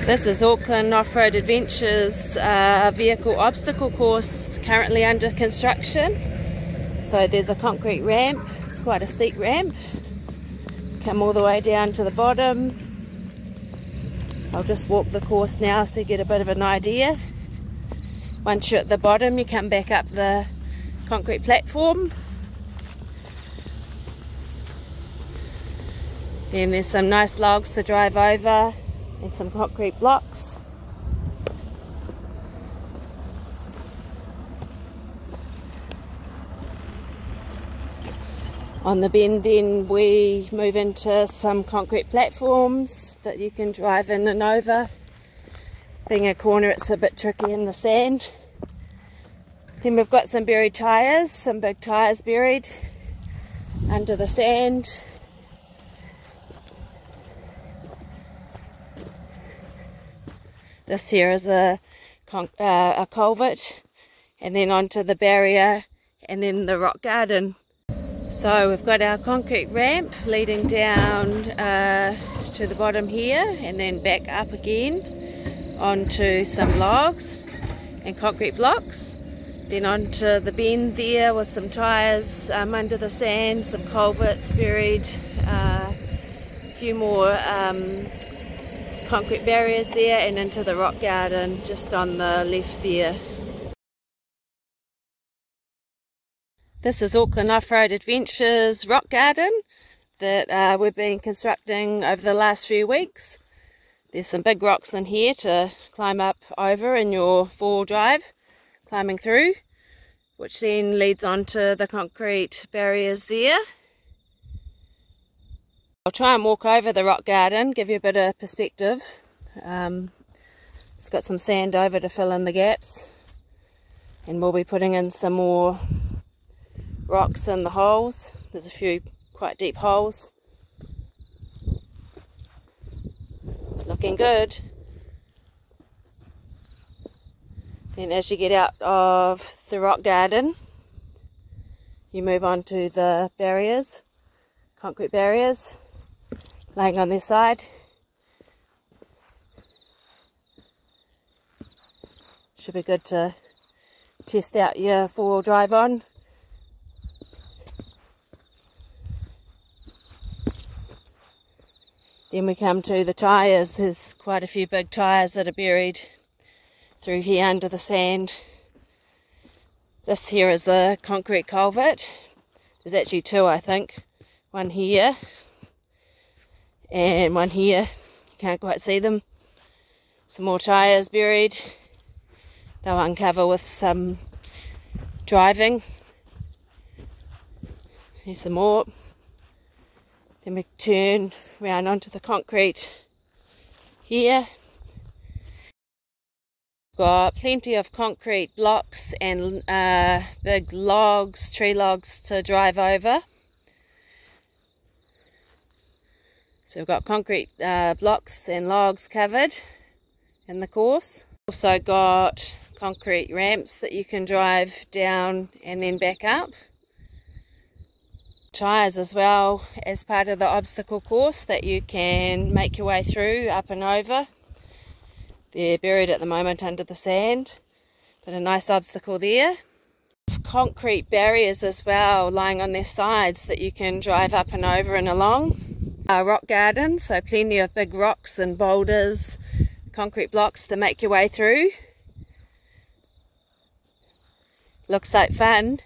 This is Auckland Off-Road Adventures vehicle obstacle course currently under construction. So there's a concrete ramp, it's quite a steep ramp. Come all the way down to the bottom. I'll just walk the course now so you get a bit of an idea. Once you're at the bottom, you come back up the concrete platform. Then there's some nice logs to drive over and some concrete blocks. On the bend then we move into some concrete platforms that you can drive in and over. Being a corner, it's a bit tricky in the sand. Then we've got some buried tyres, some big tyres buried under the sand. This here is a culvert, and then onto the barrier, and then the rock garden. So we've got our concrete ramp leading down to the bottom here, and then back up again onto some logs and concrete blocks. Then onto the bend there with some tyres under the sand, some culverts buried, a few more concrete barriers there, and into the rock garden just on the left there. This is Auckland Off-Road Adventures rock garden that we've been constructing over the last few weeks. There's some big rocks in here to climb up over in your four-wheel drive, climbing through, which then leads on to the concrete barriers there. I'll try and walk over the rock garden, give you a bit of perspective. It's got some sand over to fill in the gaps, and we'll be putting in some more rocks in the holes. There's a few quite deep holes. It's looking good. Then as you get out of the rock garden, you move on to the barriers, concrete barriers, laying on their side. Should be good to test out your four-wheel drive on. Then we come to the tyres. There's quite a few big tyres that are buried through here under the sand. This here is a concrete culvert. There's actually two, I think. One here and one here. You can't quite see them. Some more tyres buried. They'll uncover with some driving. Here's some more. Then we turn round onto the concrete here. Got plenty of concrete blocks and big logs, tree logs to drive over. So we've got concrete blocks and logs covered in the course. Also got concrete ramps that you can drive down and then back up. Tyres as well as part of the obstacle course that you can make your way through, up and over. They're buried at the moment under the sand, but a nice obstacle there. Concrete barriers as well lying on their sides that you can drive up and over and along. Rock garden, so plenty of big rocks and boulders, concrete blocks to make your way through. Looks like fun.